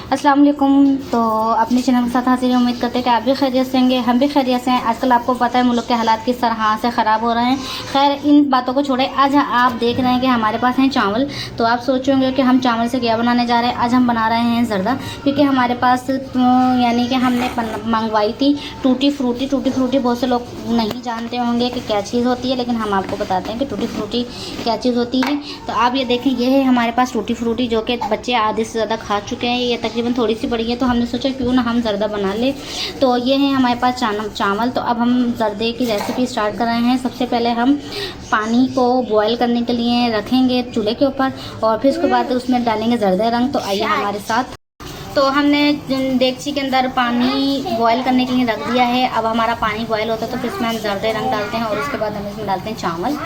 अस्सलाम वालेकुम। तो अपने चैनल के साथ हाजिर उम्मीद करते हैं कि आप भी खैरियत से होंगे, हम भी खैरियत से हैं। आजकल आपको पता है मुल्क के हालात किस तरह से ख़राब हो रहे हैं। खैर इन बातों को छोड़े, आज आप देख रहे हैं कि हमारे पास हैं चावल। तो आप सोच रहे होंगे कि हम चावल से क्या बनाने जा रहे हैं। आज हम बना रहे हैं ज़र्दा, क्योंकि हमारे पास यानी कि हमने मंगवाई थी टूटी फ्रूटी। टूटी फ्रूटी बहुत से लोग नहीं जानते होंगे कि क्या चीज़ होती है, लेकिन हम आपको बताते हैं कि टूटी फ्रूटी क्या चीज़ होती है। तो आप ये देखें, ये है हमारे पास टूटी फ्रूटी, जो कि बच्चे आधे से ज़्यादा खा चुके हैं। ये तकरीबन थोड़ी सी बड़ी है, तो हमने सोचा क्यों ना हम ज़र्दा बना ले। तो ये है हमारे पास चावल। तो अब हम ज़र्दे की रेसिपी स्टार्ट कर रहे हैं। सबसे पहले हम पानी को बॉयल करने के लिए रखेंगे चूल्हे के ऊपर, और फिर उसके बाद उसमें डालेंगे ज़र्दे रंग। तो आइए हमारे साथ। तो हमने देगची के अंदर पानी बॉयल करने के लिए रख दिया है। अब हमारा पानी बॉयल होता है तो फिर इसमें हम ज़र्दे रंग डालते हैं, और उसके बाद हम इसमें डालते हैं चावल।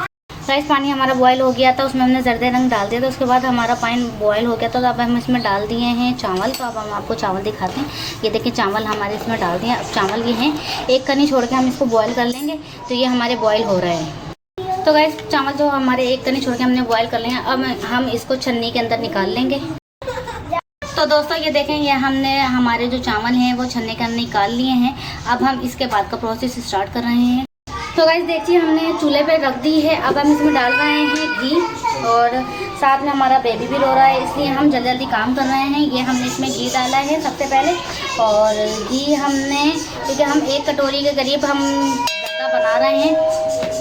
राइस पानी हमारा बॉयल हो गया था, उसमें हमने ज़र्दे रंग डाल दिया था। उसके बाद हमारा पानी बॉयल हो गया था, तो अब हम इसमें डाल दिए हैं चावल। तो अब हम आपको चावल दिखाते हैं। ये देखिए चावल हमारे इसमें डाल दिए। अब चावल ये हैं, एक कनी छोड़ के हम इसको बॉयल कर लेंगे। तो ये हमारे बॉयल हो रहे हैं। तो गाइस चावल जो हमारे एक कनी छोड़ के हमने बॉयल कर लिए हैं, अब हम इसको छन्नी के अंदर निकाल लेंगे। तो दोस्तों ये देखें, ये हमने हमारे जो चावल हैं वो छन्नी के अंदर निकाल लिए हैं। अब हम इसके बाद का प्रोसेस स्टार्ट कर रहे हैं। तो गाइस देखिए, हमने चूल्हे पे रख दी है। अब हम इसमें डाल रहे हैं घी, और साथ में हमारा बेबी भी रो रहा है, इसलिए हम जल्दी जल्दी काम कर रहे हैं। ये हमने इसमें घी डाला है सबसे पहले, और घी हमने, क्योंकि हम 1 कटोरी के करीब हम ज़्यादा बना रहे हैं,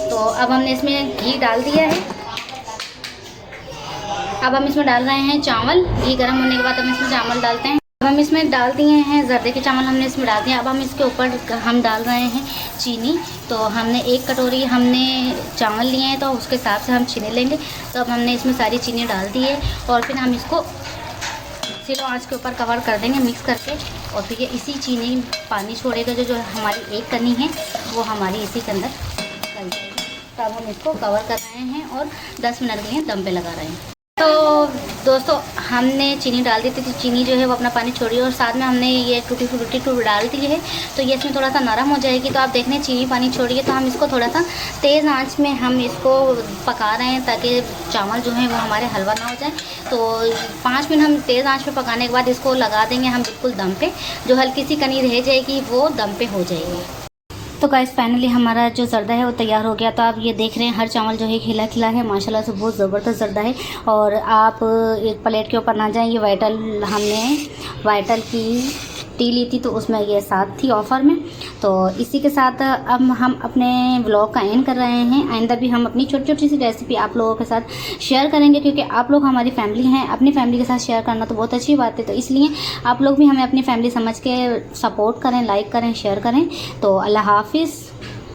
तो अब हमने इसमें घी डाल दिया है। अब हम इसमें डाल रहे हैं चावल। घी गर्म होने के बाद हम इसमें चावल डालते हैं। अब हम इसमें डाल दिए हैं ज़र्दे के चावल, हमने इसमें डाल दिए। अब हम इसके ऊपर हम डाल रहे हैं चीनी। तो हमने 1 कटोरी हमने चावल लिए हैं, तो उसके हिसाब से हम चीनी लेंगे। तो अब हमने इसमें सारी चीनी डाल दी है, और फिर हम इसको स्लो आंच के ऊपर कवर कर देंगे मिक्स करके। और फिर ये इसी चीनी पानी छोड़ेगा, जो हमारी एक कनी है वो हमारी इसी के अंदर गल जाएगी। तो अब हम इसको कवर कर रहे हैं और 10 मिनट के लिए दम पे लगा रहे हैं। तो दोस्तों हमने चीनी डाल दी थी, तो चीनी जो है वो अपना पानी छोड़ी, और साथ में हमने ये टूटी फ्रूटी डाल दी है। तो ये इसमें थोड़ा सा नरम हो जाएगी। तो आप देख रहे हैं चीनी पानी छोड़ी है, तो हम इसको थोड़ा सा तेज़ आंच में हम इसको पका रहे हैं, ताकि चावल जो है वो हमारे हलवा ना हो जाए। तो 5 मिनट हम तेज़ आंच में पकाने के बाद इसको लगा देंगे हम बिल्कुल दम पे। जो हल्की सी कनी रह जाएगी वो दम पे हो जाएगी। तो गाइस फाइनली हमारा जो ज़र्दा है वो तैयार हो गया। तो आप ये देख रहे हैं, हर चावल जो है खिला खिला है, माशाल्लाह से बहुत ज़बरदस्त ज़र्दा है। और आप एक प्लेट के ऊपर ना जाएं, ये हमने वाइटल की टी ली थी, तो उसमें ये साथ थी ऑफ़र में। तो इसी के साथ अब हम अपने व्लॉग का एंड कर रहे हैं। आइंदा भी हम अपनी छोटी छोटी सी रेसिपी आप लोगों के साथ शेयर करेंगे, क्योंकि आप लोग हमारी फैमिली हैं। अपनी फैमिली के साथ शेयर करना तो बहुत अच्छी बात है, तो इसलिए आप लोग भी हमें अपनी फैमिली समझ के सपोर्ट करें, लाइक करें, शेयर करें। तो अल्लाह हाफिज़।